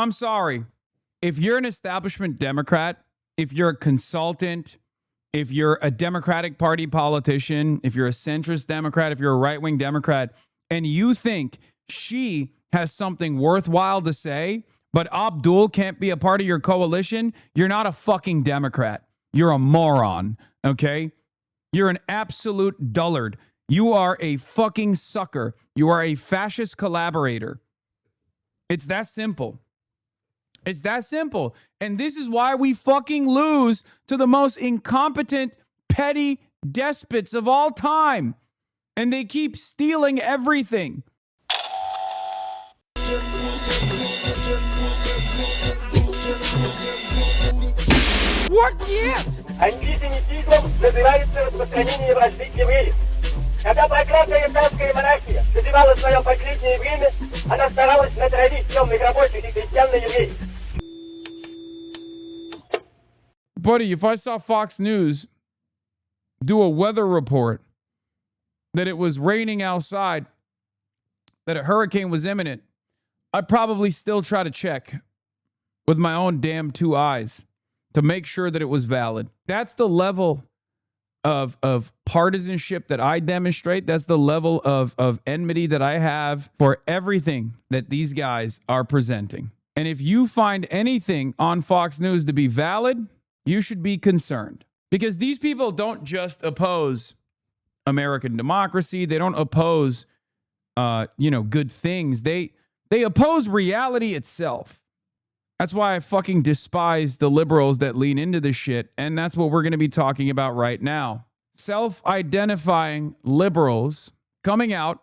I'm sorry. If you're an establishment Democrat, if you're a consultant, if you're a Democratic Party politician, if you're a centrist Democrat, if you're a right-wing Democrat, and you think she has something worthwhile to say, but Abdul can't be a part of your coalition, you're not a fucking Democrat. You're a moron, okay? You're an absolute dullard. You are a fucking sucker. You are a fascist collaborator. It's that simple. It's that simple. And this is why we fucking lose to the most incompetent, petty despots of all time. And they keep stealing everything. What gives? Антисемитизм называется распространение вражды к евреям. Когда проклятая еврейская монархия доживала свое последнее время, она старалась натравить темных рабочих и крестьян на евреев. Buddy, if I saw Fox News do a weather report that it was raining outside, that a hurricane was imminent, I'd probably still try to check with my own damn two eyes to make sure that it was valid. That's the level of partisanship that I demonstrate. That's the level of enmity that I have for everything that these guys are presenting. And if you find anything on Fox News to be valid, you should be concerned. Because these people don't just oppose American democracy. They don't oppose, good things. They oppose reality itself. That's why I fucking despise the liberals that lean into this shit. And that's what we're going to be talking about right now. Self-identifying liberals coming out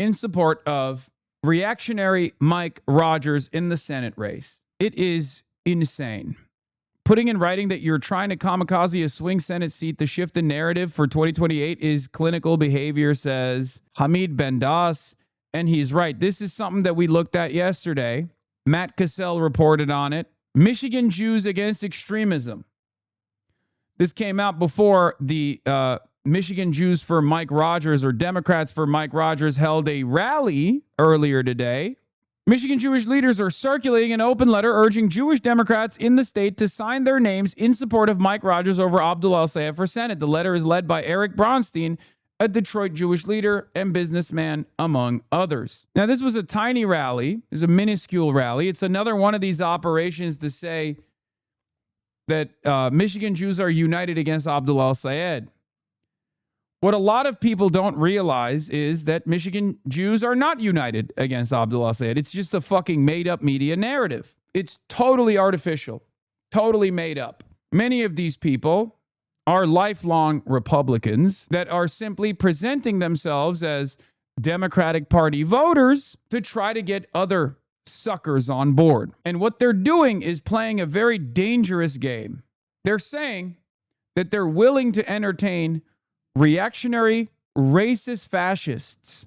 in support of reactionary Mike Rogers in the Senate race. It is insane. Putting in writing that you're trying to kamikaze a swing Senate seat to shift the narrative for 2028 is clinical behavior, says Hamid Bendas. And he's right. This is something that we looked at yesterday. Matt Cassell reported on it. Michigan Jews against extremism. This came out before the Michigan Jews for Mike Rogers, or Democrats for Mike Rogers, held a rally earlier today. Michigan Jewish leaders are circulating an open letter urging Jewish Democrats in the state to sign their names in support of Mike Rogers over Abdul El-Sayed for Senate. The letter is led by Eric Bronstein, a Detroit Jewish leader and businessman, among others. Now, this was a tiny rally. It was a minuscule rally. It's another one of these operations to say that Michigan Jews are united against Abdul El-Sayed. What a lot of people don't realize is that Michigan Jews are not united against Abdul El-Sayed. It's just a fucking made-up media narrative. It's totally artificial, totally made up. Many of these people are lifelong Republicans that are simply presenting themselves as Democratic Party voters to try to get other suckers on board. And what they're doing is playing a very dangerous game. They're saying that they're willing to entertain reactionary, racist fascists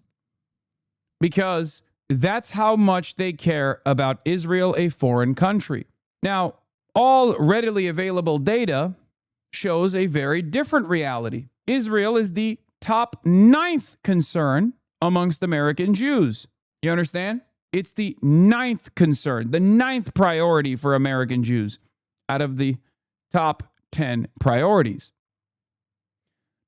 because that's how much they care about Israel, a foreign country. Now, all readily available data shows a very different reality. Israel is the top 9th concern amongst American Jews. You understand? It's the 9th concern, the 9th priority for American Jews out of the top 10 priorities.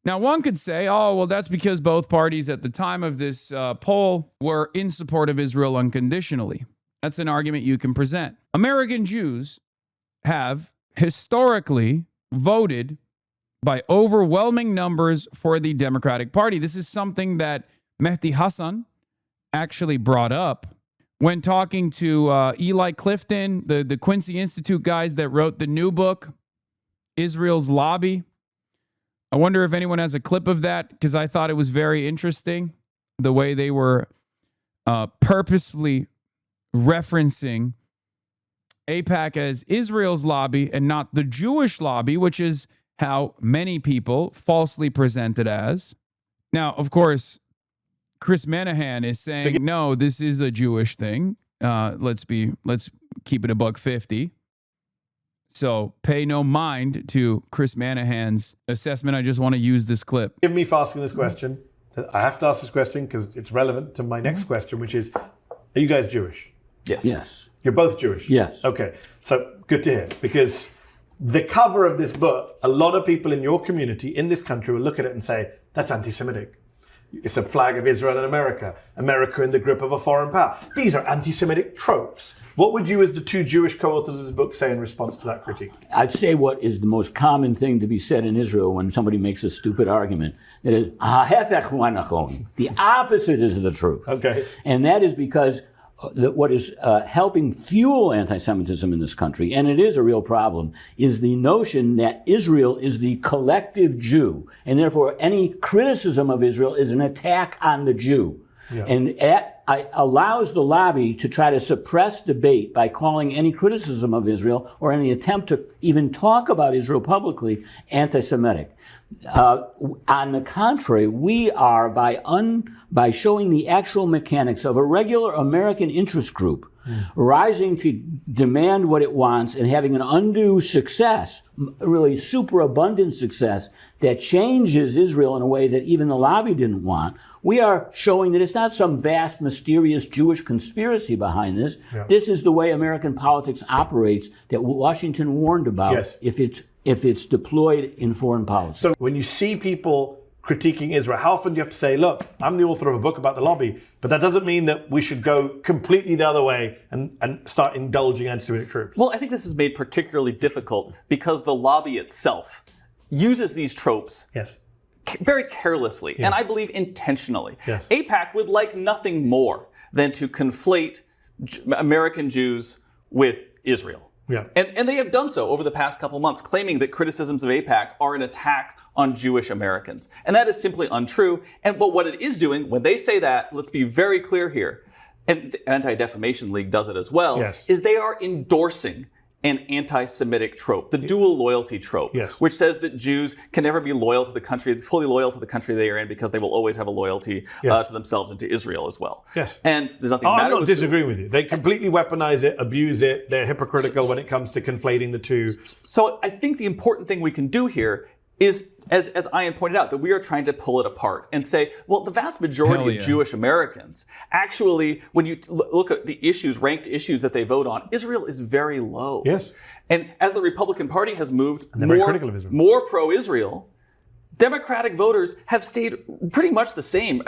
Now, one could say, oh, well, that's because both parties at the time of this poll were in support of Israel unconditionally. That's an argument you can present. American Jews have historically voted by overwhelming numbers for the Democratic Party. This is something that Mehdi Hasan actually brought up when talking to Eli Clifton, the Quincy Institute guys that wrote the new book, Israel's Lobby. I wonder if anyone has a clip of that, because I thought it was very interesting, the way they were purposefully referencing AIPAC as Israel's lobby and not the Jewish lobby, which is how many people falsely present it as. Now, of course, Chris Menahan is saying, no, this is a Jewish thing. Let's keep it $1.50. So pay no mind to Chris Manahan's assessment. I just want to use this clip. Give me for asking this question. I have to ask this question because it's relevant to my next question, which is, are you guys Jewish? Yes. Yes. You're both Jewish? Yes. Okay, so good to hear, because the cover of this book, a lot of people in your community, in this country, will look at it and say, that's anti-Semitic. It's a flag of Israel and America. America in the grip of a foreign power. These are anti-Semitic tropes. What would you, as the two Jewish co-authors of this book, say in response to that critique? I'd say what is the most common thing to be said in Israel when somebody makes a stupid argument. That is, the opposite is the truth. Okay. And that is because what is helping fuel anti-Semitism in this country, and it is a real problem, is the notion that Israel is the collective Jew, and therefore any criticism of Israel is an attack on the Jew. Yeah. And that allows the lobby to try to suppress debate by calling any criticism of Israel or any attempt to even talk about Israel publicly anti-Semitic. On the contrary, we are, by showing the actual mechanics of a regular American interest group rising to demand what it wants and having an undue success, really superabundant success, that changes Israel in a way that even the lobby didn't want, we are showing that it's not some vast, mysterious Jewish conspiracy behind this. Yeah. This is the way American politics operates that Washington warned about. Yes. If it's deployed in foreign policy. So when you see people critiquing Israel, how often do you have to say, look, I'm the author of a book about the lobby, but that doesn't mean that we should go completely the other way and start indulging anti-Semitic troops? Well, I think this is made particularly difficult because the lobby itself uses these tropes very carelessly, and I believe intentionally. Yes. AIPAC would like nothing more than to conflate American Jews with Israel. Yeah. And they have done so over the past couple months, claiming that criticisms of AIPAC are an attack on Jewish Americans. And that is simply untrue. But what it is doing, when they say that, let's be very clear here, and the Anti-Defamation League does it as well, is they are endorsing an anti-Semitic trope, the dual loyalty trope, which says that Jews can never be loyal to the country, fully loyal to the country they are in, because they will always have a loyalty to themselves and to Israel as well. Yes. And there's nothing I'm not disagreeing with you. They completely weaponize it, abuse it. They're hypocritical when it comes to conflating the two. So I think the important thing we can do here is, as Ian pointed out, that we are trying to pull it apart and say, well, the vast majority of Jewish Americans, actually, when you look at the issues, ranked issues that they vote on, Israel is very low. Yes. And as the Republican Party has moved more pro-Israel, Democratic voters have stayed pretty much the same.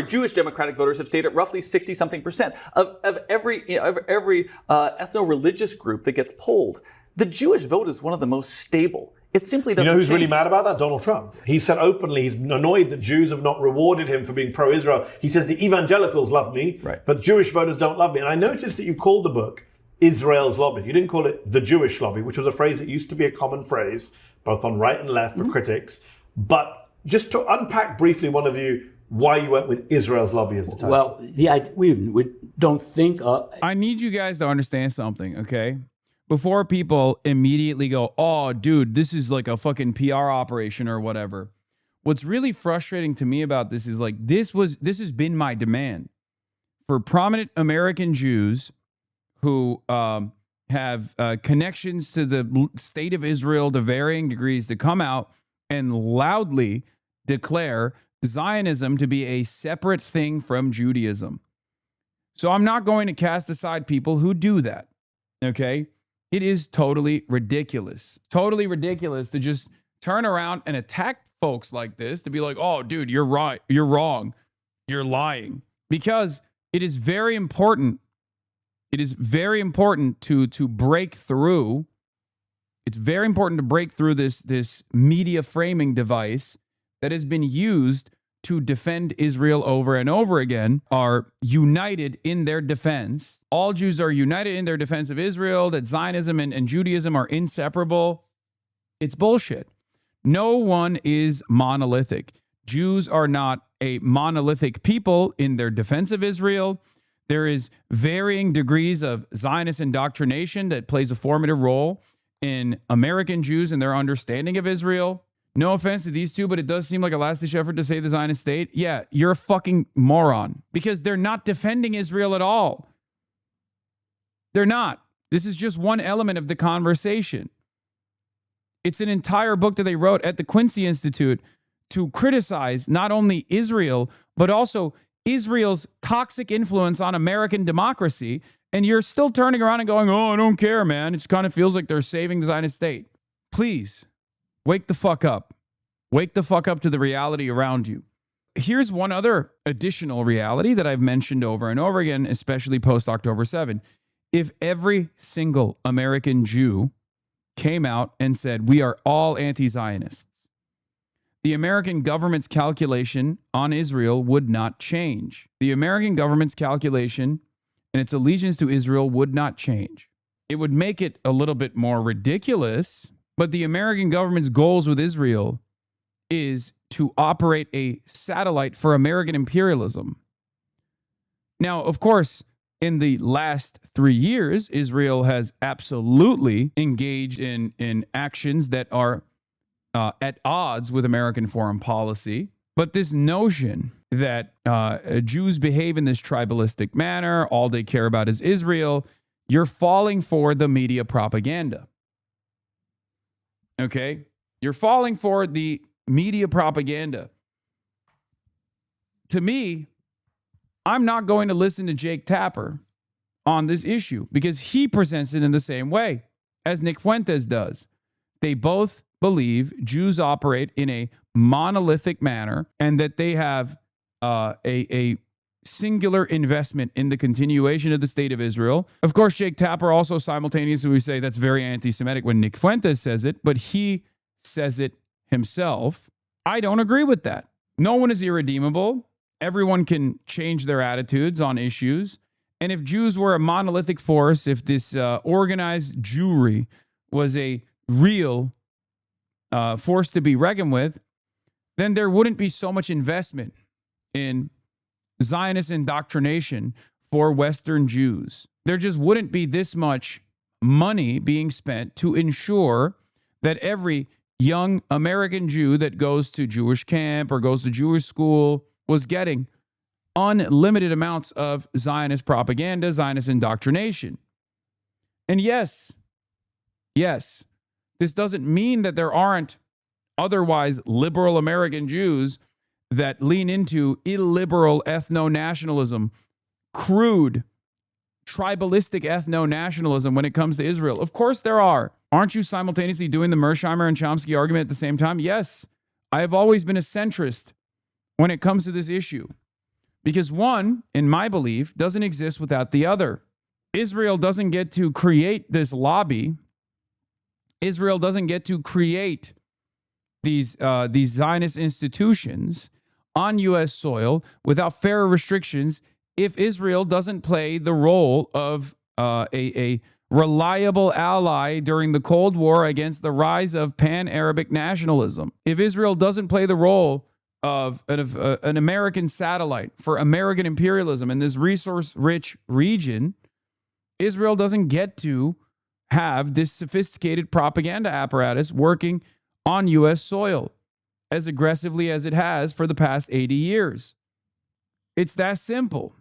Jewish Democratic voters have stayed at roughly 60-something% of every ethno-religious group that gets polled. The Jewish vote is one of the most stable. It simply doesn't. You know who's change. really mad about that? Donald Trump. He said openly he's annoyed that Jews have not rewarded him for being pro-Israel. He says the evangelicals love me, but Jewish voters don't love me. And I noticed that you called the book Israel's Lobby. You didn't call it the Jewish Lobby, which was a phrase that used to be a common prise, both on right and left for critics. But just to unpack briefly, one of you, why you went with Israel's Lobby as the title. Well, we don't think... I need you guys to understand something, okay? Before people immediately go, oh, dude, this is like a fucking PR operation or whatever. What's really frustrating to me about this is like, this has been my demand for prominent American Jews who have connections to the state of Israel to varying degrees to come out and loudly declare Zionism to be a separate thing from Judaism. So I'm not going to cast aside people who do that, okay? It is totally ridiculous to just turn around and attack folks like this, to be like, oh, dude, you're right, you're wrong, you're lying. Because it is very important. It is very important to break through. It's very important to break through this media framing device that has been used to defend Israel over and over again, are united in their defense. All Jews are united in their defense of Israel, that Zionism and Judaism are inseparable. It's bullshit. No one is monolithic. Jews are not a monolithic people in their defense of Israel. There is varying degrees of Zionist indoctrination that plays a formative role in American Jews and their understanding of Israel. No offense to these two, but it does seem like a last-ditch effort to save the Zionist state. Yeah, you're a fucking moron, because they're not defending Israel at all. They're not. This is just one element of the conversation. It's an entire book that they wrote at the Quincy Institute to criticize not only Israel, but also Israel's toxic influence on American democracy And you're still turning around and going, oh, I don't care, man. It just kind of feels like they're saving the Zionist state. Please, wake the fuck up. Wake the fuck up to the reality around you. Here's one other additional reality that I've mentioned over and over again, especially post-October 7. If every single American Jew came out and said, we are all anti-Zionists, the American government's calculation on Israel would not change. The American government's calculation and its allegiance to Israel would not change. It would make it a little bit more ridiculous, but the American government's goals with Israel is to operate a satellite for American imperialism. Now, of course, in the last 3 years, Israel has absolutely engaged in actions that are at odds with American foreign policy. But this notion that Jews behave in this tribalistic manner, all they care about is Israel, you're falling for the media propaganda. Okay? You're falling for the media propaganda. To me, I'm not going to listen to Jake Tapper on this issue because he presents it in the same way as Nick Fuentes does. They both believe Jews operate in a monolithic manner and that they have a singular investment in the continuation of the state of Israel. Of course, Jake Tapper also simultaneously would say that's very anti-Semitic when Nick Fuentes says it, but he says it himself. I don't agree with that. No one is irredeemable. Everyone can change their attitudes on issues. And if Jews were a monolithic force, if this organized Jewry was a real force to be reckoned with, then there wouldn't be so much investment in Zionist indoctrination for Western Jews. There just wouldn't be this much money being spent to ensure that every young American Jew that goes to Jewish camp or goes to Jewish school was getting unlimited amounts of Zionist propaganda, Zionist indoctrination. And yes, this doesn't mean that there aren't otherwise liberal American Jews that lean into illiberal ethno-nationalism, crude, tribalistic ethno-nationalism when it comes to Israel. Of course there are. Aren't you simultaneously doing the Mersheimer and Chomsky argument at the same time? Yes. I have always been a centrist when it comes to this issue. Because one, in my belief, doesn't exist without the other. Israel doesn't get to create this lobby. Israel doesn't get to create these Zionist institutions on U.S. soil without fair restrictions if Israel doesn't play the role of a reliable ally during the Cold War against the rise of pan-Arabic nationalism. If Israel doesn't play the role of an American satellite for American imperialism in this resource-rich region, Israel doesn't get to have this sophisticated propaganda apparatus working on U.S. soil as aggressively as it has for the past 80 years. It's that simple.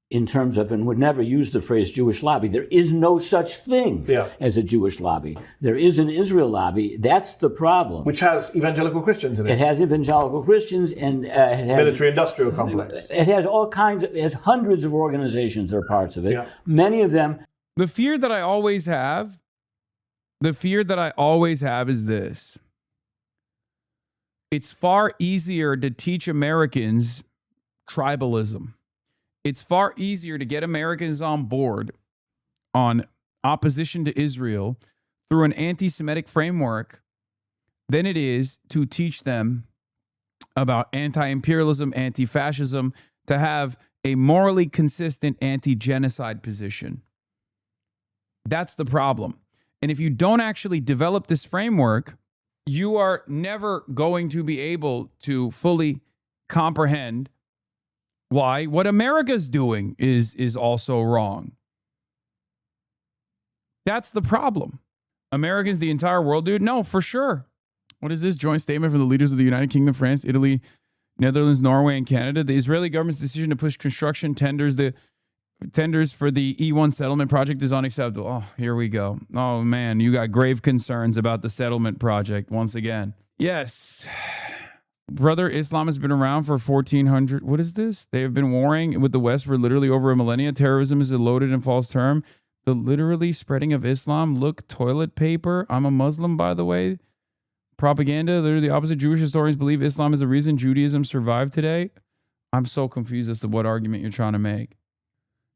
In terms of, and would never use the phrase Jewish lobby, there is no such thing as a Jewish lobby. There is an Israel lobby. That's the problem. Which has evangelical Christians in it. It has evangelical Christians and it has military-industrial complex. It has all kinds of, it has hundreds of organizations that are parts of it. Yeah. Many of them. The fear that I always have is this. It's far easier to teach Americans tribalism. It's far easier to get Americans on board on opposition to Israel through an anti-Semitic framework than it is to teach them about anti-imperialism, anti-fascism, to have a morally consistent anti-genocide position. That's the problem. And if you don't actually develop this framework, you are never going to be able to fully comprehend why what America's doing is also wrong. That's the problem. Americans, the entire world, dude? No, for sure. What is this joint statement from the leaders of the United Kingdom, France, Italy, Netherlands, Norway, and Canada? The Israeli government's decision to push construction tenders for the E1 settlement project is unacceptable. Oh, here we go. Oh, man, you got grave concerns about the settlement project once again. Yes. Brother, Islam has been around for 1400. What is this? They have been warring with the West for literally over a millennia. Terrorism is a loaded and false term. The literally spreading of Islam. Look, toilet paper. I'm a Muslim, by the way. Propaganda. Literally the opposite. Jewish historians believe Islam is the reason Judaism survived today. I'm so confused as to what argument you're trying to make.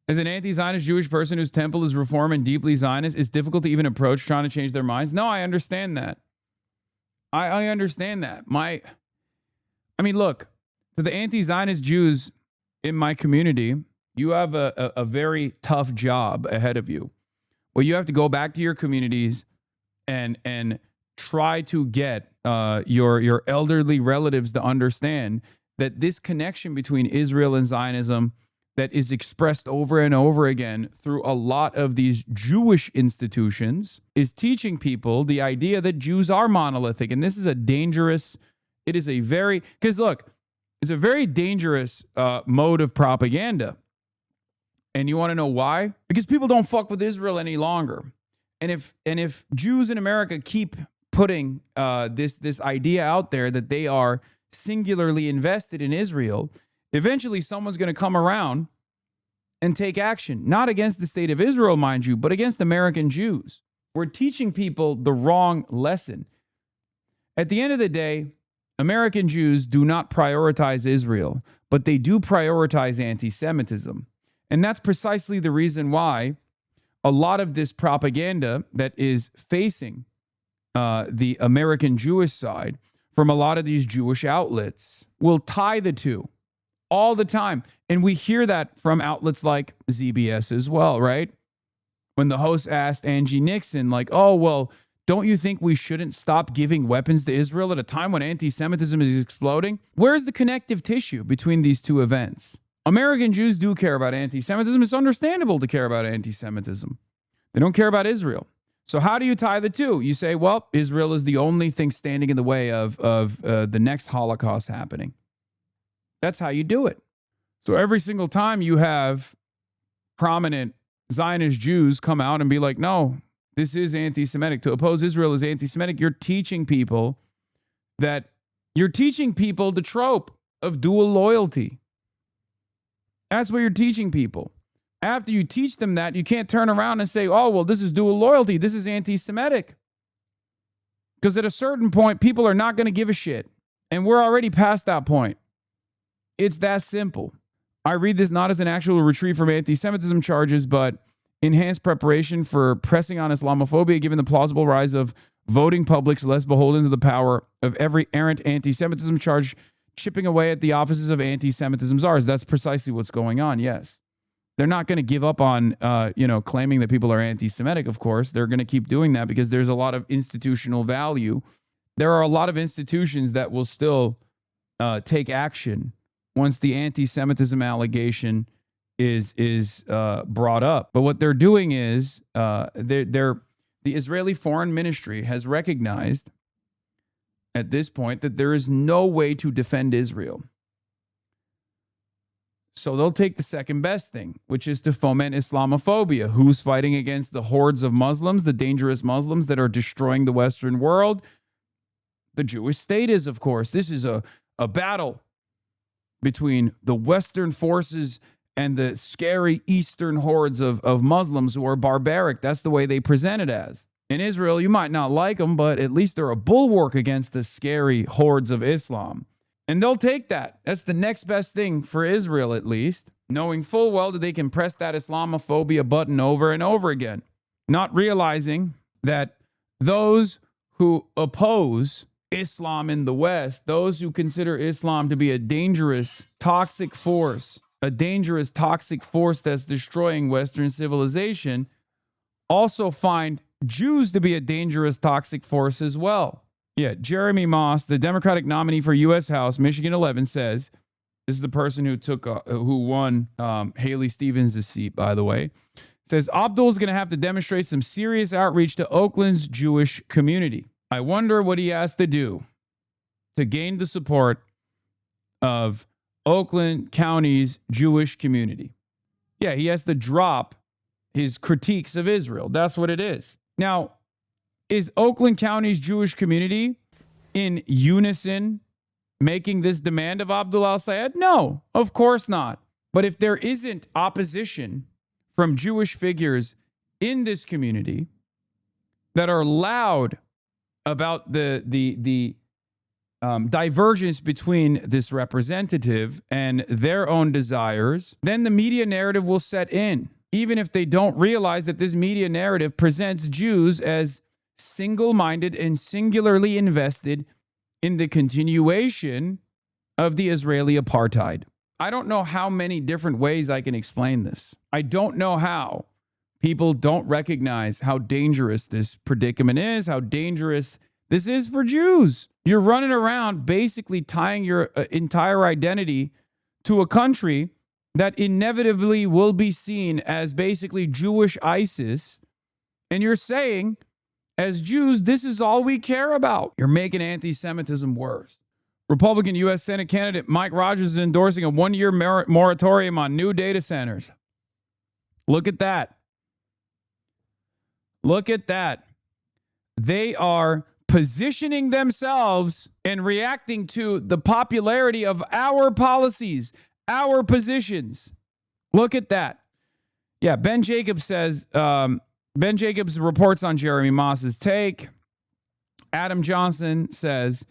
As an anti-Zionist Jewish person whose temple is reform and deeply Zionist, it's difficult to even approach trying to change their minds. No, I understand that. I understand that. Look, to the anti-Zionist Jews in my community, you have a very tough job ahead of you. Well, you have to go back to your communities and try to get your elderly relatives to understand that this connection between Israel and Zionism that is expressed over and over again through a lot of these Jewish institutions is teaching people the idea that Jews are monolithic. And this is it's a very dangerous mode of propaganda. And you want to know why? Because people don't fuck with Israel any longer. And if Jews in America keep putting this idea out there that they are singularly invested in Israel, eventually someone's going to come around and take action, not against the state of Israel, mind you, but against American Jews. We're teaching people the wrong lesson. At the end of the day, American Jews do not prioritize Israel, but they do prioritize anti-Semitism. And that's precisely the reason why a lot of this propaganda that is facing the American Jewish side from a lot of these Jewish outlets will tie the two all the time. And we hear that from outlets like ZBS as well, right? When the host asked Angie Nixon, like, oh, well, don't you think we shouldn't stop giving weapons to Israel at a time when anti-Semitism is exploding? Where's the connective tissue between these two events? American Jews do care about anti-Semitism. It's understandable to care about anti-Semitism. They don't care about Israel. So how do you tie the two? You say, well, Israel is the only thing standing in the way of the next Holocaust happening. That's how you do it. So every single time you have prominent Zionist Jews come out and be like, no, this is anti-Semitic. To oppose Israel is anti-Semitic. You're teaching people the trope of dual loyalty. That's what you're teaching people. After you teach them that, you can't turn around and say, oh, well, this is dual loyalty. This is anti-Semitic. Because at a certain point, people are not going to give a shit. And we're already past that point. It's that simple. I read this not as an actual retreat from anti-Semitism charges, but enhanced preparation for pressing on Islamophobia, given the plausible rise of voting publics less beholden to the power of every errant anti-Semitism charge, chipping away at the offices of anti-Semitism czars. That's precisely what's going on, yes. They're not going to give up on, claiming that people are anti-Semitic, of course. They're going to keep doing that because there's a lot of institutional value. There are a lot of institutions that will still take action once the anti-Semitism allegation is brought up. But what they're doing is the Israeli Foreign Ministry has recognized at this point that there is no way to defend Israel. So they'll take the second best thing, which is to foment Islamophobia. Who's fighting against the hordes of Muslims, the dangerous Muslims that are destroying the Western world? The Jewish state is, of course. This is a battle between the Western forces and the scary Eastern hordes of Muslims who are barbaric. That's the way they present it as. In Israel, you might not like them, but at least they're a bulwark against the scary hordes of Islam. And they'll take that. That's the next best thing for Israel, at least, knowing full well that they can press that Islamophobia button over and over again, not realizing that those who oppose Islam in the West, those who consider Islam to be a dangerous, toxic force that's destroying Western civilization, also find Jews to be a dangerous, toxic force as well. Yeah, Jeremy Moss, the Democratic nominee for U.S. House, Michigan 11, says, this is the person who won Haley Stevens' seat, by the way, says, Abdul's going to have to demonstrate some serious outreach to Oakland's Jewish community. I wonder what he has to do to gain the support of Oakland County's Jewish community. Yeah, he has to drop his critiques of Israel. That's what it is. Now, is Oakland County's Jewish community in unison making this demand of Abdul El-Sayed? No, of course not. But if there isn't opposition from Jewish figures in this community that are loud about the divergence between this representative and their own desires, then the media narrative will set in, even if they don't realize that this media narrative presents Jews as single-minded and singularly invested in the continuation of the Israeli apartheid. I don't know how many different ways I can explain this. I don't know how people don't recognize how dangerous this predicament is, how dangerous this is for Jews. You're running around basically tying your entire identity to a country that inevitably will be seen as basically Jewish ISIS. And you're saying, as Jews, this is all we care about. You're making anti-Semitism worse. Republican U.S. Senate candidate Mike Rogers is endorsing a one-year moratorium on new data centers. Look at that. Look at that. They are positioning themselves and reacting to the popularity of our policies, our positions. Look at that. Yeah, Ben Jacobs says, Ben Jacobs reports on Jeremy Moss's take. Adam Johnson says,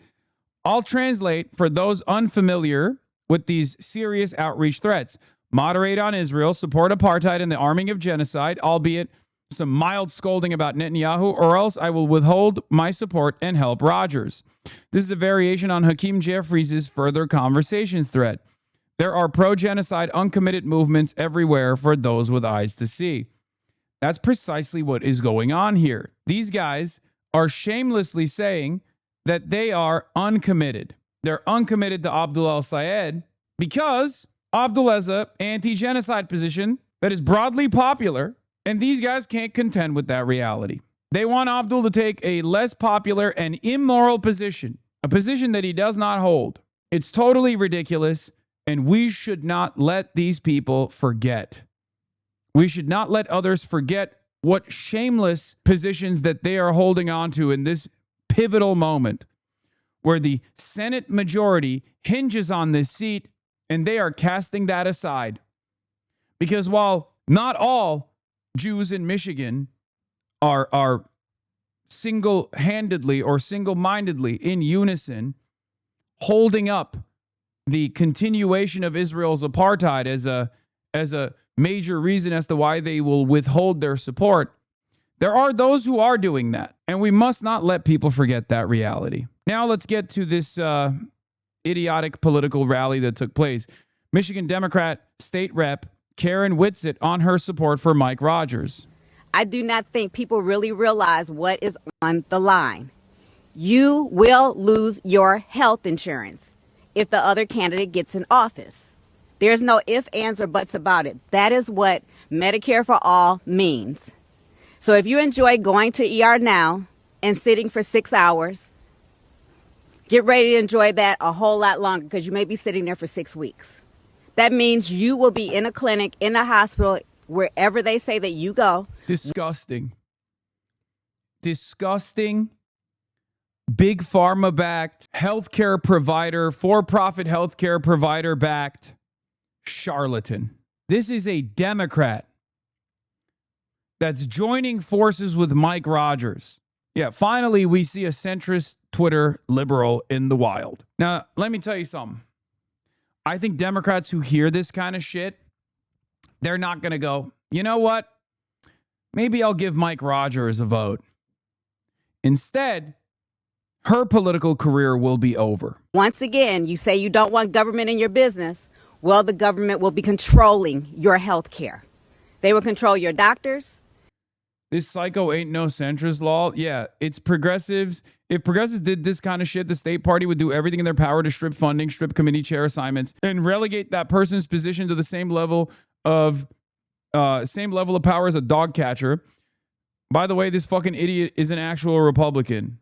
I'll translate for those unfamiliar with these serious outreach threats. Moderate on Israel, support apartheid and the arming of genocide, albeit some mild scolding about Netanyahu, or else I will withhold my support and help Rogers. This is a variation on Hakeem Jeffries' further conversations thread. There are pro-genocide uncommitted movements everywhere for those with eyes to see. That's precisely what is going on here. These guys are shamelessly saying that they are uncommitted. They're uncommitted to Abdul El-Sayed because Abdul has an anti-genocide position that is broadly popular, and these guys can't contend with that reality. They want Abdul to take a less popular and immoral position, a position that he does not hold. It's totally ridiculous, and we should not let these people forget. We should not let others forget what shameless positions that they are holding on to in this pivotal moment where the Senate majority hinges on this seat, and they are casting that aside. Because while not all Jews in Michigan are single-handedly or single-mindedly in unison holding up the continuation of Israel's apartheid as a major reason as to why they will withhold their support, there are those who are doing that, and we must not let people forget that reality. Now let's get to this idiotic political rally that took place. Michigan Democrat State Rep Karen Whitsitt on her support for Mike Rogers. I do not think people really realize what is on the line. You will lose your health insurance if the other candidate gets in office. There's no ifs, ands, or buts about it. That is what Medicare for All means. So if you enjoy going to ER now and sitting for 6 hours, get ready to enjoy that a whole lot longer because you may be sitting there for 6 weeks. That means you will be in a clinic, in a hospital, wherever they say that you go. Disgusting. Disgusting. Big pharma backed, healthcare provider, for-profit healthcare provider backed charlatan. This is a Democrat that's joining forces with Mike Rogers. Yeah, finally we see a centrist Twitter liberal in the wild. Now, let me tell you something. I think Democrats who hear this kind of shit, they're not going to go, you know what? Maybe I'll give Mike Rogers a vote. Instead, her political career will be over. Once again, you say you don't want government in your business. Well, the government will be controlling your health care. They will control your doctors. This psycho ain't no centrist law. Yeah, it's progressives. If progressives did this kind of shit, the state party would do everything in their power to strip funding, strip committee chair assignments, and relegate that person's position to the same level of power as a dog catcher. By the way, this fucking idiot is an actual Republican.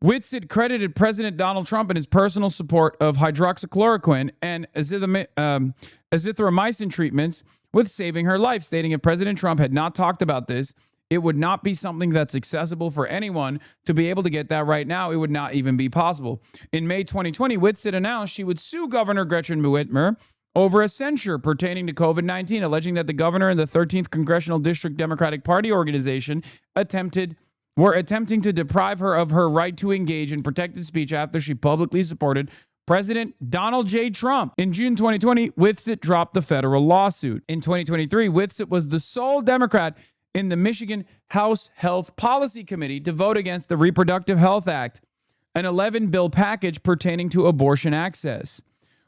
Whitsitt credited President Donald Trump in his personal support of hydroxychloroquine and azithromycin treatments with saving her life, stating if President Trump had not talked about this, It would not be something that's accessible for anyone to be able to get that right now. It would not even be possible. In May 2020, Whitsitt announced she would sue Governor Gretchen Whitmer over a censure pertaining to COVID-19, alleging that the governor and the 13th Congressional District Democratic Party organization were attempting to deprive her of her right to engage in protected speech after she publicly supported President Donald J. Trump. In June 2020, Whitsitt dropped the federal lawsuit. In 2023, Whitsitt was the sole Democrat in the Michigan House Health Policy Committee to vote against the Reproductive Health Act, an 11-bill package pertaining to abortion access.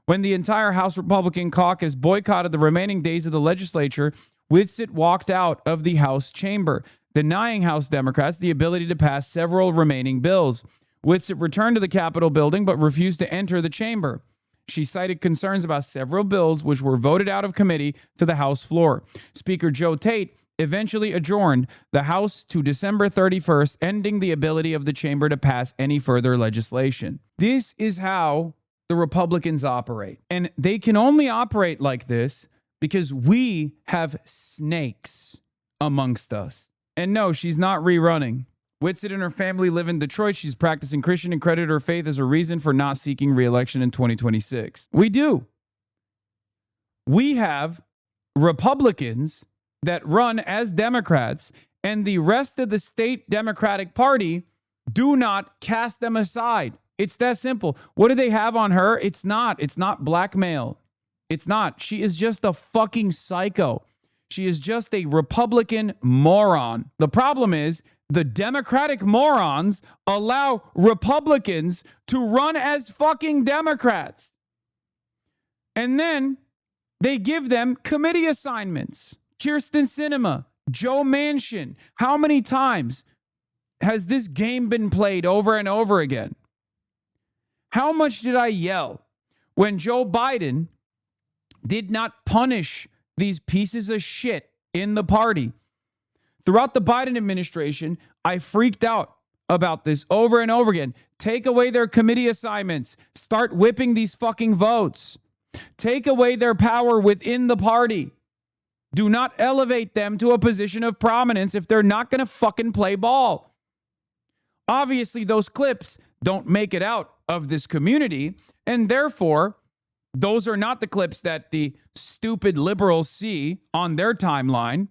When the entire House Republican caucus boycotted the remaining days of the legislature, Whitsitt walked out of the House chamber, denying House Democrats the ability to pass several remaining bills. Whitsitt returned to the Capitol building but refused to enter the chamber. She cited concerns about several bills which were voted out of committee to the House floor. Speaker Joe Tate eventually adjourned the House to December 31st, ending the ability of the chamber to pass any further legislation. This is how the Republicans operate. And they can only operate like this because we have snakes amongst us. And no, she's not rerunning. Whitsitt and her family live in Detroit. She's practicing Christian and credited her faith as a reason for not seeking re-election in 2026. We do. We have Republicans that run as Democrats, and the rest of the state Democratic Party do not cast them aside. It's that simple. What do they have on her? It's not blackmail. It's not. She is just a fucking psycho. She is just a Republican moron. The problem is the Democratic morons allow Republicans to run as fucking Democrats. And then they give them committee assignments. Kirsten Sinema, Joe Manchin. How many times has this game been played over and over again? How much did I yell when Joe Biden did not punish these pieces of shit in the party? Throughout the Biden administration, I freaked out about this over and over again. Take away their committee assignments. Start whipping these fucking votes. Take away their power within the party. Do not elevate them to a position of prominence if they're not going to fucking play ball. Obviously, those clips don't make it out of this community, and therefore, those are not the clips that the stupid liberals see on their timeline.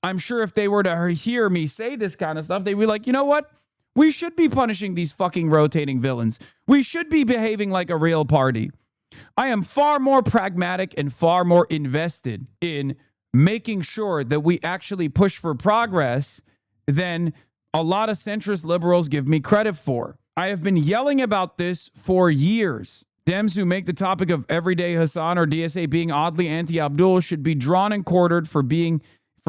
I'm sure if they were to hear me say this kind of stuff, they'd be like, you know what? We should be punishing these fucking rotating villains. We should be behaving like a real party. I am far more pragmatic and far more invested in making sure that we actually push for progress than a lot of centrist liberals give me credit for. I have been yelling about this for years. Dems who make the topic of everyday Hasan or DSA being oddly anti-Abdul should be drawn and quartered for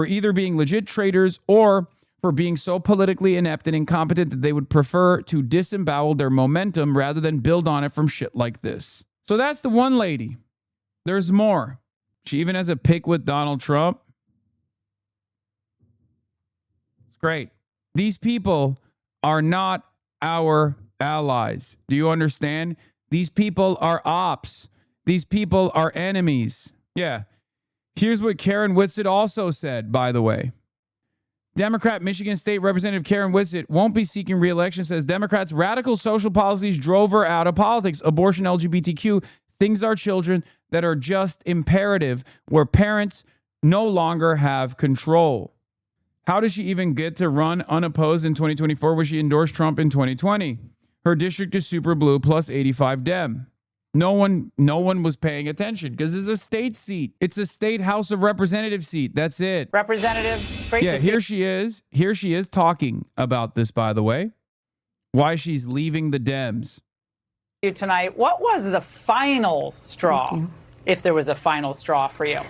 either being legit traitors or for being so politically inept and incompetent that they would prefer to disembowel their momentum rather than build on it from shit like this. So that's the one lady. There's more. She even has a pic with Donald Trump. It's great. These people are not our allies. Do you understand? These people are ops. These people are enemies. Yeah. Here's what Karen Whitsitt also said, by the way. Democrat Michigan State Representative Karen Whitsitt won't be seeking re-election, says Democrats' radical social policies drove her out of politics. Abortion, LGBTQ, things are children that are just imperative, where parents no longer have control. How does she even get to run unopposed in 2024 where she endorsed Trump in 2020? Her district is super blue plus 85 Dem. No one was paying attention because it's a state seat. It's a state House of Representatives seat. That's it. Representative, great to see. Here she is. Here she is talking about this, by the way. Why she's leaving the Dems. You tonight. What was the final straw, if there was a final straw for you?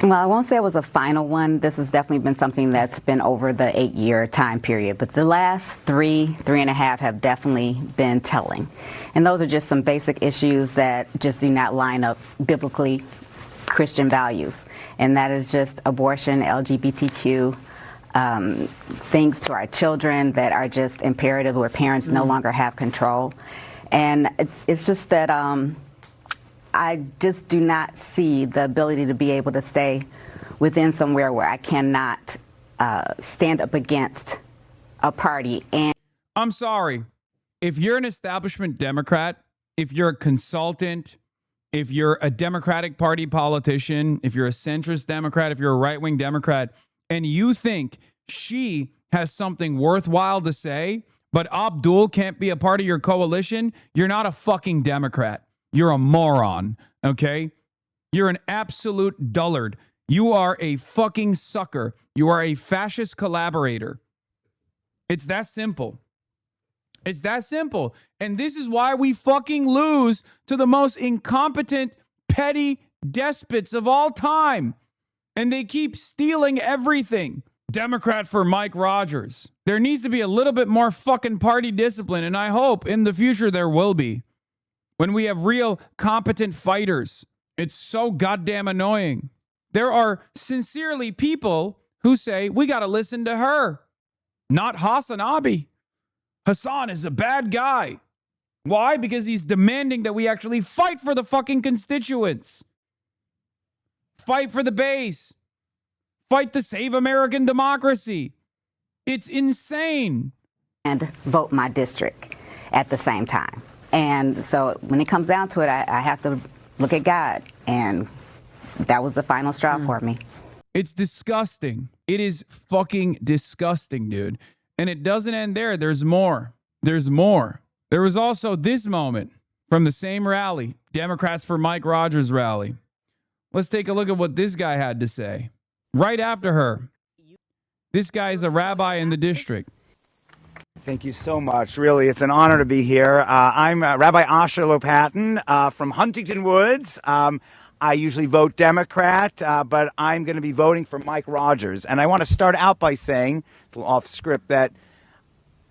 Well, I won't say it was a final one. This has definitely been something that's been over the 8-year time period. But the last three and a half have definitely been telling. And those are just some basic issues that just do not line up biblically Christian values. And that is just abortion, LGBTQ, things to our children that are just imperative where parents no longer have control. And it's just that I just do not see the ability to be able to stay within somewhere where I cannot stand up against a party. And I'm sorry. If you're an establishment Democrat, if you're a consultant, if you're a Democratic Party politician, if you're a centrist Democrat, if you're a right-wing Democrat, and you think she has something worthwhile to say, but Abdul can't be a part of your coalition, you're not a fucking Democrat. You're a moron, okay? You're an absolute dullard. You are a fucking sucker. You are a fascist collaborator. It's that simple. It's that simple. And this is why we fucking lose to the most incompetent, petty despots of all time. And they keep stealing everything. Democrat for Mike Rogers. There needs to be a little bit more fucking party discipline, and I hope in the future there will be. When we have real competent fighters. It's so goddamn annoying. There are sincerely people who say, we got to listen to her, not Hassan Abi. Hassan is a bad guy. Why? Because he's demanding that we actually fight for the fucking constituents. Fight for the base. Fight to save American democracy. It's insane. And vote my district at the same time. And so when it comes down to it, I have to look at God. And that was the final straw for me. It's disgusting. It is fucking disgusting, dude. And it doesn't end there. There's more. There's more. There was also this moment from the same rally, Democrats for Mike Rogers rally. Let's take a look at what this guy had to say. Right after her. This guy is a rabbi in the district. Thank you so much. Really, it's an honor to be here. I'm Rabbi Asher Lopatin from Huntington Woods. I usually vote Democrat, but I'm going to be voting for Mike Rogers. And I want to start out by saying, it's a little off script, that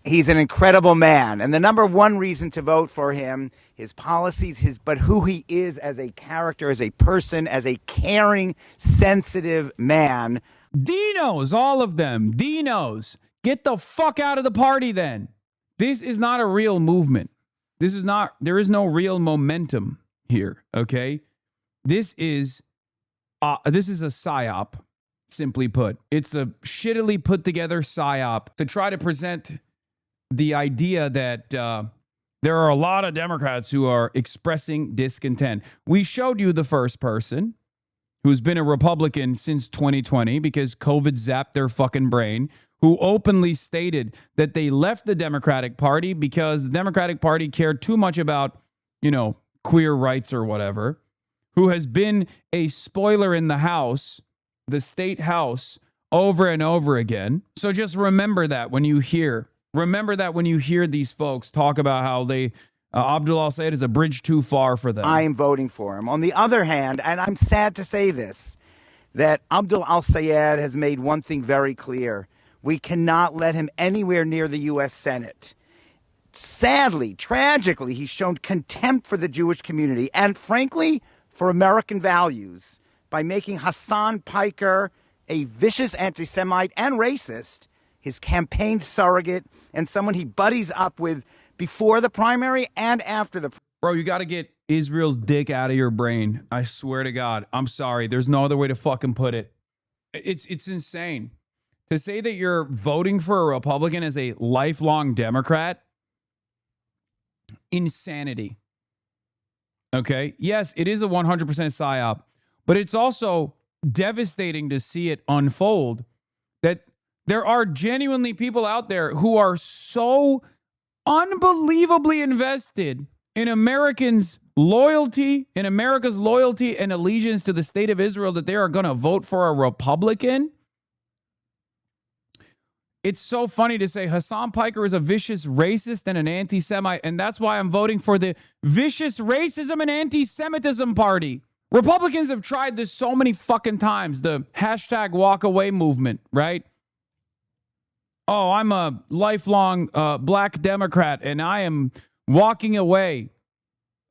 he's an incredible man. And the number one reason to vote for him, his policies, but who he is as a character, as a person, as a caring, sensitive man. Dinos, all of them. Dinos. Get the fuck out of the party then. This is not a real movement. There is no real momentum here, okay? This is a psyop, simply put. It's a shittily put together psyop to try to present the idea that there are a lot of Democrats who are expressing discontent. We showed you the first person who's been a Republican since 2020 because COVID zapped their fucking brain, who openly stated that they left the Democratic Party because the Democratic Party cared too much about, queer rights or whatever, who has been a spoiler in the House, the state House, over and over again. So just remember that when you hear these folks talk about how they, Abdul El-Sayed is a bridge too far for them. I am voting for him. On the other hand, and I'm sad to say this, that Abdul El-Sayed has made one thing very clear. We cannot let him anywhere near the U.S. Senate. Sadly, tragically, he's shown contempt for the Jewish community and, frankly, for American values by making Hassan Piker a vicious anti-Semite and racist, his campaign surrogate, and someone he buddies up with before the primary and after the primary. Bro, you got to get Israel's dick out of your brain. I swear to God. I'm sorry. There's no other way to fucking put it. It's insane. To say that you're voting for a Republican as a lifelong Democrat, insanity. Okay? Yes, it is a 100% psyop, but it's also devastating to see it unfold that there are genuinely people out there who are so unbelievably invested in Americans' loyalty, in America's loyalty and allegiance to the state of Israel that they are going to vote for a Republican. It's so funny to say Hassan Piker is a vicious racist and an anti-Semite, and that's why I'm voting for the vicious racism and anti-Semitism party. Republicans have tried this so many fucking times, the hashtag walk away movement, right? Oh, I'm a lifelong black Democrat, and I am walking away.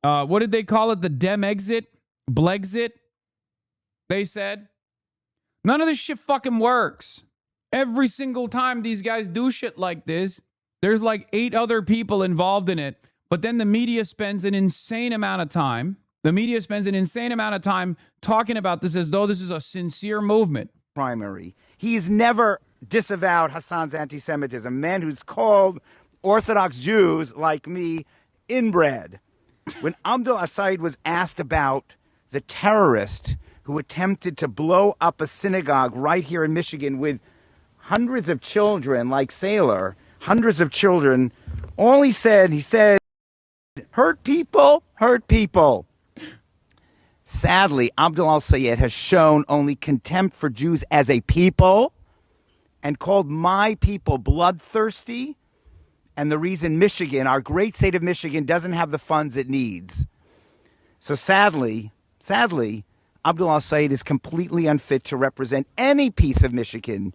What did they call it? The Dem exit? Blexit? They said. None of this shit fucking works. Every single time these guys do shit like this, there's like 8 other people involved in it. But then the media spends an insane amount of time. talking about this as though this is a sincere movement. Primary. He's never disavowed Hasan's anti-Semitism, a man who's called Orthodox Jews like me inbred. When Abdul El-Sayed was asked about the terrorist who attempted to blow up a synagogue right here in Michigan with hundreds of children, like Thaler, hundreds of children, all he said, hurt people, hurt people. Sadly, Abdul El-Sayed has shown only contempt for Jews as a people and called my people bloodthirsty, and the reason Michigan, our great state of Michigan, doesn't have the funds it needs. So sadly, Abdul El-Sayed is completely unfit to represent any piece of Michigan.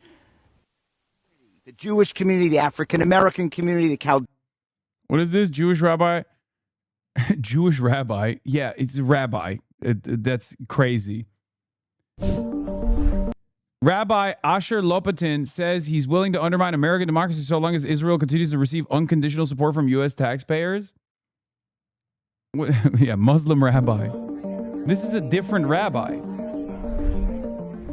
The Jewish community, the African-American community, the What is this? Jewish rabbi? Jewish rabbi? Yeah, it's a rabbi. That's crazy. Rabbi Asher Lopatin says he's willing to undermine American democracy so long as Israel continues to receive unconditional support from U.S. taxpayers. Yeah, Muslim rabbi. This is a different rabbi.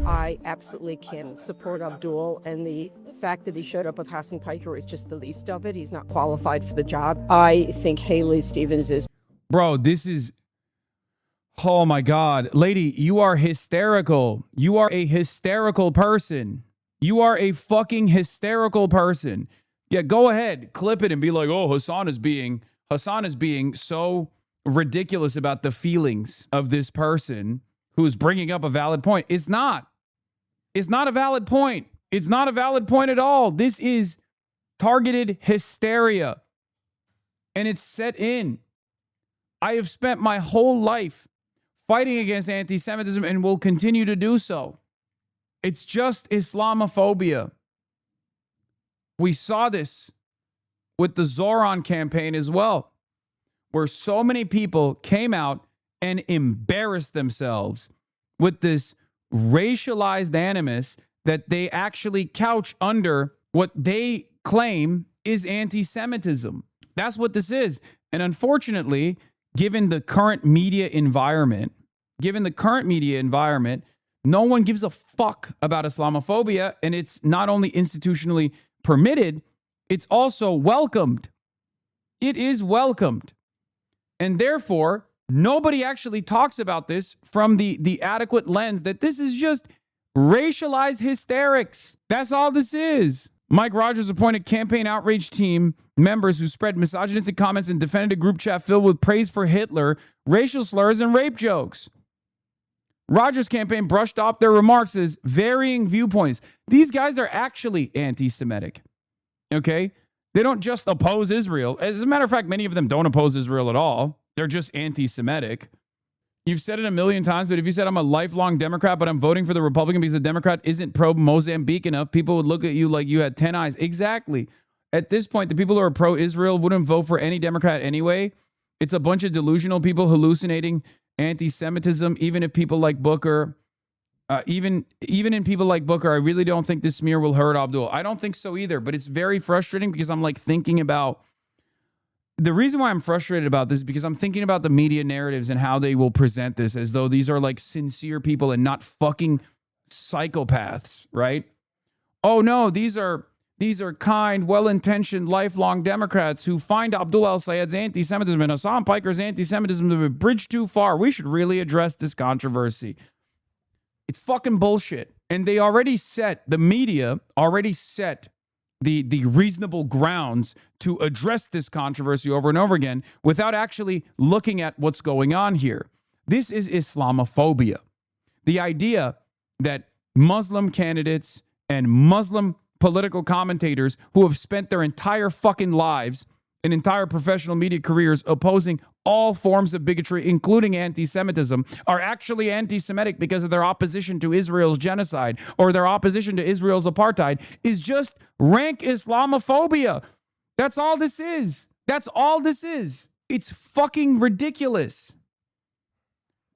I absolutely can support Abdul, and the fact that he showed up with Hassan Piker is just the least of it. He's not qualified for the job. I think Haley Stevens is. Bro, this is... Oh my God. Lady, you are hysterical. You are a hysterical person. You are a fucking hysterical person. Yeah, go ahead, clip it and be like, oh, Hasan is being so ridiculous about the feelings of this person who is bringing up a valid point. It's not. It's not a valid point. It's not a valid point at all. This is targeted hysteria. And it's set in. I have spent my whole life fighting against anti-Semitism and will continue to do so. It's just Islamophobia. We saw this with the Zoran campaign as well, where so many people came out and embarrassed themselves with this racialized animus that they actually couch under what they claim is anti-Semitism. That's what this is. And unfortunately, given the current media environment, no one gives a fuck about Islamophobia, and it's not only institutionally permitted, it's also welcomed. It is welcomed. And therefore, nobody actually talks about this from the adequate lens that this is just racialized hysterics. That's all this is. Mike Rogers appointed campaign outreach team members who spread misogynistic comments and defended a group chat filled with praise for Hitler, racial slurs, and rape jokes. Rogers' campaign brushed off their remarks as varying viewpoints. These guys are actually anti-Semitic. Okay? They don't just oppose Israel. As a matter of fact, many of them don't oppose Israel at all. They're just anti-Semitic. You've said it a million times, but if you said I'm a lifelong Democrat, but I'm voting for the Republican because the Democrat isn't pro-Mozambique enough, people would look at you like you had 10 eyes. Exactly. At this point, the people who are pro-Israel wouldn't vote for any Democrat anyway. It's a bunch of delusional people hallucinating anti-Semitism, even if people like Booker, even in people like Booker, I really don't think this smear will hurt Abdul. I don't think so either, but it's very frustrating because I'm like thinking about... The reason why I'm frustrated about this is because I'm thinking about the media narratives and how they will present this as though these are like sincere people and not fucking psychopaths, right? Oh no, these are kind, well-intentioned, lifelong Democrats who find Abdul El-Sayed's anti-Semitism and Hasan Piker's anti-Semitism to be bridged too far. We should really address this controversy. It's fucking bullshit. And they already set, the media already set the reasonable grounds to address this controversy over and over again without actually looking at what's going on here. This is Islamophobia. The idea that Muslim candidates and Muslim political commentators who have spent their entire fucking lives and entire professional media careers opposing all forms of bigotry, including anti-Semitism, are actually anti-Semitic because of their opposition to Israel's genocide or their opposition to Israel's apartheid is just rank Islamophobia. That's all this is. That's all this is. It's fucking ridiculous.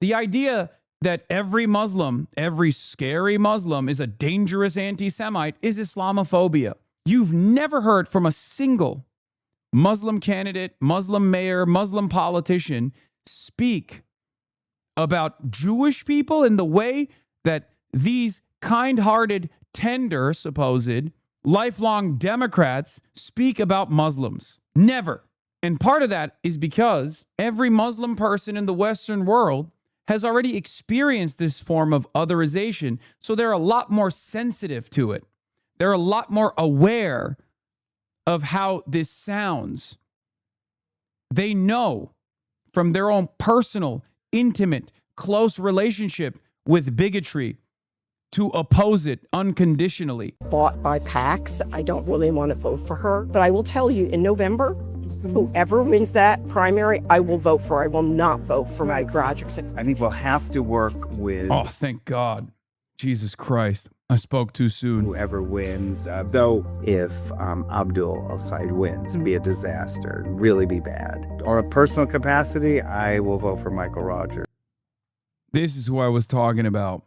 The idea that every Muslim, every scary Muslim is a dangerous anti-Semite is Islamophobia. You've never heard from a single Muslim candidate, Muslim mayor, Muslim politician speak about Jewish people in the way that these kind-hearted, tender, supposed, lifelong Democrats speak about Muslims. Never. And part of that is because every Muslim person in the Western world has already experienced this form of otherization, so they're a lot more sensitive to it. They're a lot more aware of how this sounds. They know from their own personal, intimate, close relationship with bigotry to oppose it unconditionally. Bought by PACs. I don't really want to vote for her. But I will tell you, in November, whoever wins that primary, I will vote for. I will not vote for Mike Rogers. I think we'll have to work with... Oh, thank God. Jesus Christ. I spoke too soon. Whoever wins, though if Abdul El-Sayed wins, it'd be a disaster, really be bad. On a personal capacity, I will vote for Michael Rogers. This is who I was talking about.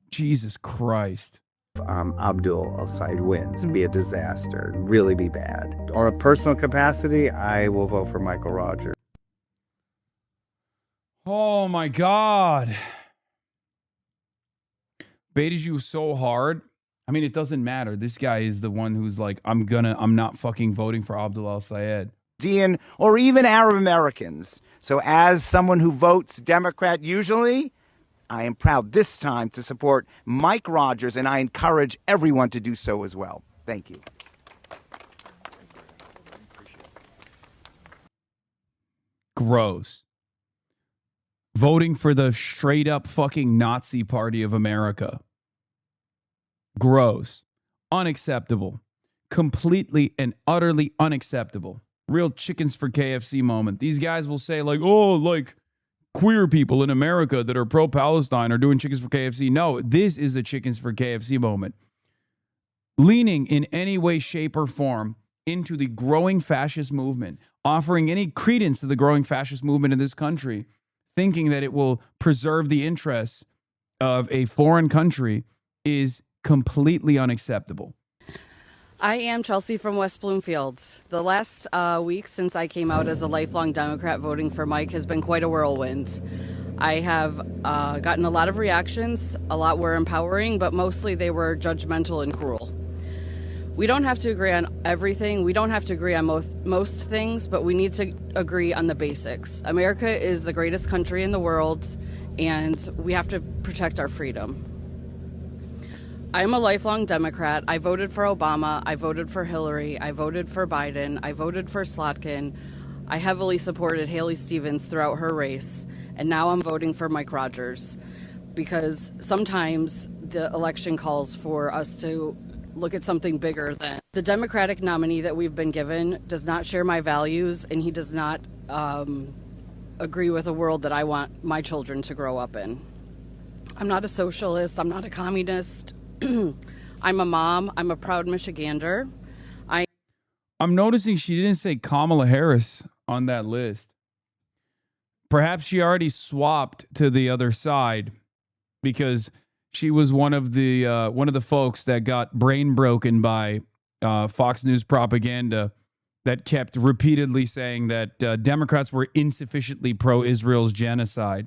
Jesus Christ. Abdul El-Sayed wins, it'd be a disaster, really be bad. On a personal capacity, I will vote for Michael Rogers. Oh my God. Baited you so hard. I mean, it doesn't matter. This guy is the one who's like, I'm not fucking voting for Abdul El-Sayed. Or even Arab Americans. So as someone who votes Democrat usually, I am proud this time to support Mike Rogers, and I encourage everyone to do so as well. Thank you. Gross. Voting for the straight up fucking Nazi Party of America. Gross. Unacceptable. Completely and utterly unacceptable. Real chickens for KFC moment. These guys will say like, oh, like queer people in America that are pro-Palestine are doing chickens for KFC. No, this is a chickens for KFC moment. Leaning in any way, shape, or form into the growing fascist movement, offering any credence to the growing fascist movement in this country, thinking that it will preserve the interests of a foreign country is completely unacceptable. I am Chelsea from West Bloomfield. The last week since I came out as a lifelong Democrat voting for Mike has been quite a whirlwind. I have gotten a lot of reactions. A lot were empowering, but mostly they were judgmental and cruel. We don't have to agree on everything. We don't have to agree on most things, but we need to agree on the basics. America is the greatest country in the world, and we have to protect our freedom. I'm a lifelong Democrat. I voted for Obama. I voted for Hillary. I voted for Biden. I voted for Slotkin. I heavily supported Haley Stevens throughout her race. And now I'm voting for Mike Rogers because sometimes the election calls for us to look at something bigger than the Democratic nominee that we've been given does not share my values, and he does not agree with a world that I want my children to grow up in. I'm not a socialist. I'm not a communist. I'm a mom. I'm a proud Michigander. I'm noticing she didn't say Kamala Harris on that list. Perhaps she already swapped to the other side because she was one of the folks that got brain broken by Fox News propaganda that kept repeatedly saying that Democrats were insufficiently pro-Israel's genocide.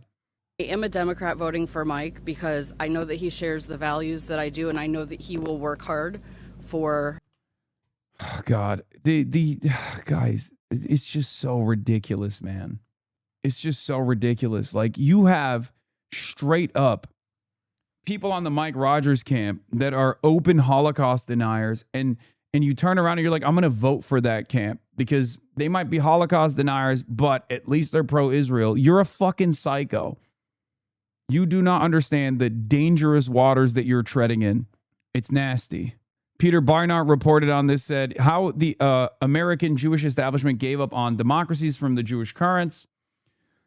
I am a Democrat voting for Mike because I know that he shares the values that I do, and I know that he will work hard for. Oh, God, the guys, it's just so ridiculous, man. It's just so ridiculous. Like, you have straight up people on the Mike Rogers camp that are open Holocaust deniers, and you turn around and you're like, I'm going to vote for that camp because they might be Holocaust deniers, but at least they're pro-Israel. You're a fucking psycho. You do not understand the dangerous waters that you're treading in. It's nasty. Peter Barnard reported on this, said how the American Jewish establishment gave up on democracies from the Jewish currents.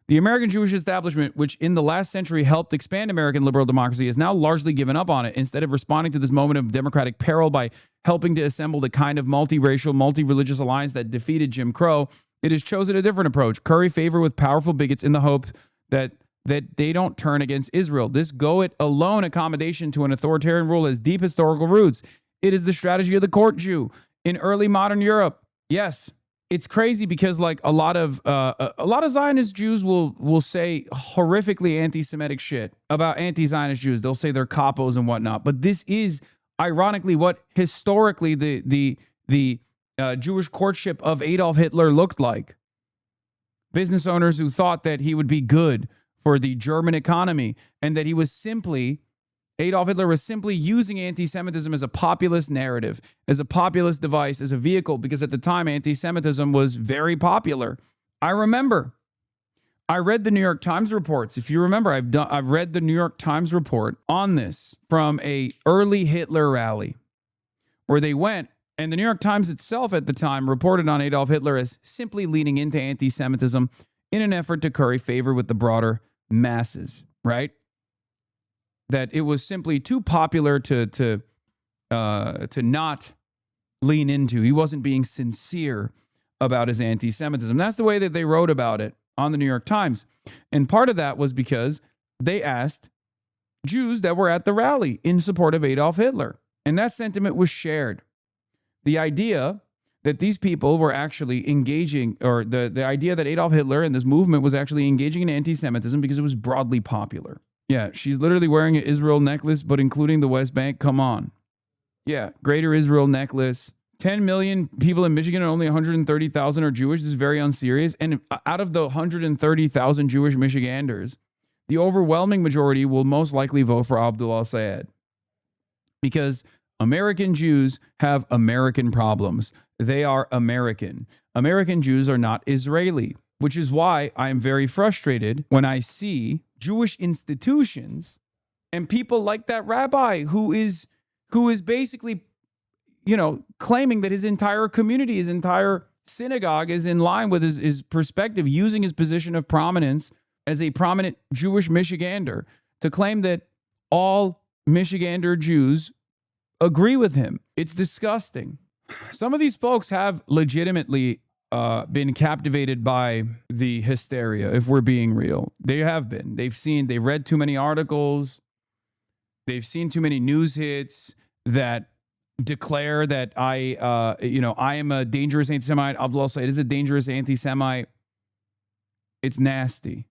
The American Jewish establishment, which in the last century helped expand American liberal democracy, has now largely given up on it. Instead of responding to this moment of democratic peril by helping to assemble the kind of multiracial, multi-religious alliance that defeated Jim Crow, it has chosen a different approach. Curry favor with powerful bigots in the hope that they don't turn against Israel. This go-it-alone accommodation to an authoritarian rule has deep historical roots. It is the strategy of the court Jew in early modern Europe. Yes, it's crazy because like a lot of Zionist Jews will say horrifically anti-Semitic shit about anti-Zionist Jews. They'll say they're capos and whatnot. But this is ironically what historically the Jewish courtship of Adolf Hitler looked like. Business owners who thought that he would be good for the German economy and that Adolf Hitler was simply using anti-Semitism as a populist narrative, as a populist device, as a vehicle, because at the time anti-Semitism was very popular. I remember. I read the New York Times reports. If you remember, I've read the New York Times report on this from a early Hitler rally where they went, and the New York Times itself at the time reported on Adolf Hitler as simply leaning into anti-Semitism in an effort to curry favor with the broader masses, right? That it was simply too popular to not lean into. He wasn't being sincere about his anti-Semitism. That's the way that they wrote about it on the New York Times. And part of that was because they asked Jews that were at the rally in support of Adolf Hitler. And that sentiment was shared. The idea that these people were actually engaging, or the idea that Adolf Hitler and this movement was actually engaging in anti-Semitism because it was broadly popular. Yeah, she's literally wearing an Israel necklace, but including the West Bank. Come on. Yeah, Greater Israel necklace. 10 million people in Michigan and only 130,000 are Jewish. This is very unserious. And out of the 130,000 Jewish Michiganders, the overwhelming majority will most likely vote for Abdul El-Sayed. Because American Jews have American problems. They are American. American Jews are not Israeli, which is why I am very frustrated when I see Jewish institutions and people like that rabbi who is basically, claiming that his entire community, his entire synagogue is in line with his perspective, using his position of prominence as a prominent Jewish Michigander to claim that all Michigander Jews agree with him. It's disgusting. Some of these folks have legitimately been captivated by the hysteria, if we're being real. They have been. They've read too many articles. They've seen too many news hits that declare that I am a dangerous anti-Semite. Abdul El-Sayed is a dangerous anti-Semite. It's nasty.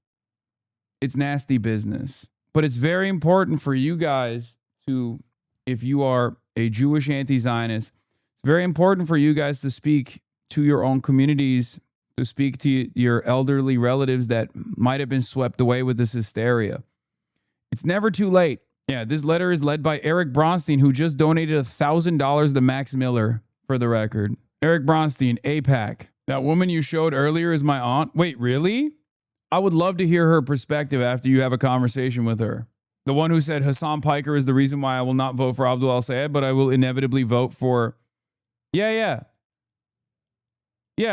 It's nasty business. But it's very important for you guys to, if you are a Jewish anti-Zionist, it's very important for you guys to speak to your own communities, to speak to your elderly relatives that might have been swept away with this hysteria. It's never too late. Yeah, this letter is led by Eric Bronstein, who just donated $1,000 to Max Miller, for the record. Eric Bronstein, AIPAC. That woman you showed earlier is my aunt. Wait, really? I would love to hear her perspective after you have a conversation with her. The one who said Hassan Piker is the reason why I will not vote for Abdul El-Sayed, but I will inevitably vote for... Yeah,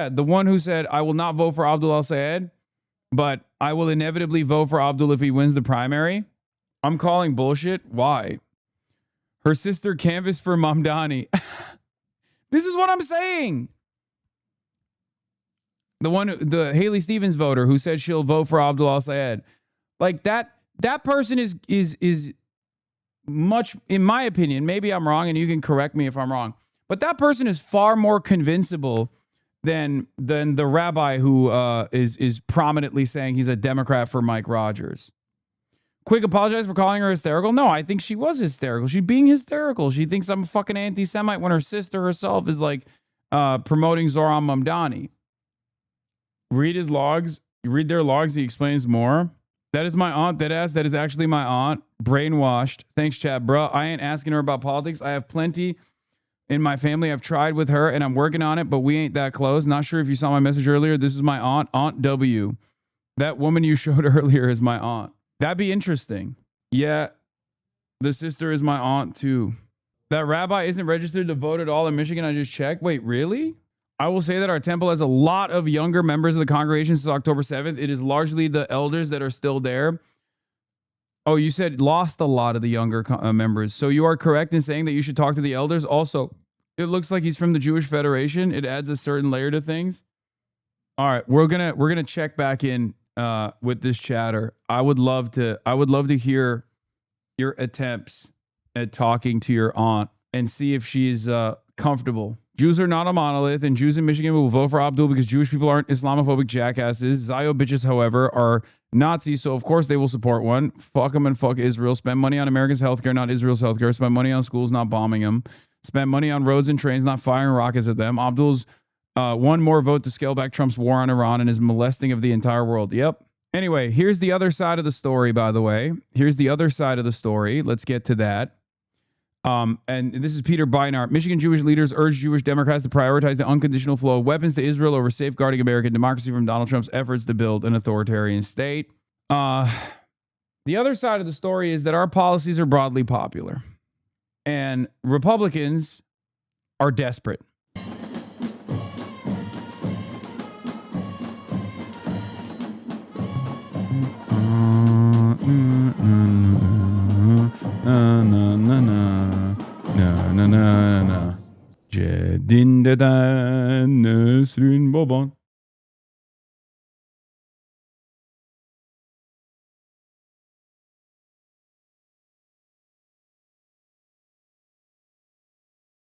the one who said I will not vote for Abdul El-Sayed, but I will inevitably vote for Abdul if he wins the primary. I'm calling bullshit. Why? Her sister canvassed for Mamdani. This is what I'm saying. The Haley Stevens voter who said she'll vote for Abdul El-Sayed. Like that person is much, in my opinion, maybe I'm wrong and you can correct me if I'm wrong, but that person is far more convincible than the rabbi who is prominently saying he's a Democrat for Mike Rogers. Quick apologize for calling her hysterical. No, I think she was hysterical. She's being hysterical. She thinks I'm a fucking anti-Semite when her sister herself is like promoting Zohran Mamdani. Read his logs. You read their logs. He explains more. That is my aunt. That is actually my aunt. Brainwashed. Thanks, chat, bro. I ain't asking her about politics. I have plenty in my family. I've tried with her and I'm working on it, but we ain't that close. Not sure if you saw my message earlier. This is my aunt, Aunt W. That woman you showed earlier is my aunt. That'd be interesting. Yeah, the sister is my aunt too. That rabbi isn't registered to vote at all in Michigan. I just checked. Wait, really? I will say that our temple has a lot of younger members of the congregation since October 7th. It is largely the elders that are still there. Oh, you said lost a lot of the younger members. So you are correct in saying that you should talk to the elders. Also, it looks like he's from the Jewish Federation. It adds a certain layer to things. All right, we're gonna check back in with this chatter. I would love to hear your attempts at talking to your aunt and see if she's comfortable Jews are not a monolith, and Jews in Michigan will vote for Abdul because Jewish people aren't Islamophobic jackasses. Zio bitches, however, are Nazis, so of course they will support one. Fuck them and fuck Israel. Spend money on America's healthcare, not Israel's healthcare. Spend money on schools, not bombing them. Spend money on roads and trains, not firing rockets at them. Abdul's one more vote to scale back Trump's war on Iran and his molesting of the entire world. Yep. Anyway, here's the other side of the story, by the way. Here's the other side of the story. Let's get to that. And this is Peter Beinart. Michigan Jewish leaders urge Jewish Democrats to prioritize the unconditional flow of weapons to Israel over safeguarding American democracy from Donald Trump's efforts to build an authoritarian state. The other side of the story is that our policies are broadly popular, and Republicans are desperate. Jedin deden Nesrin baban.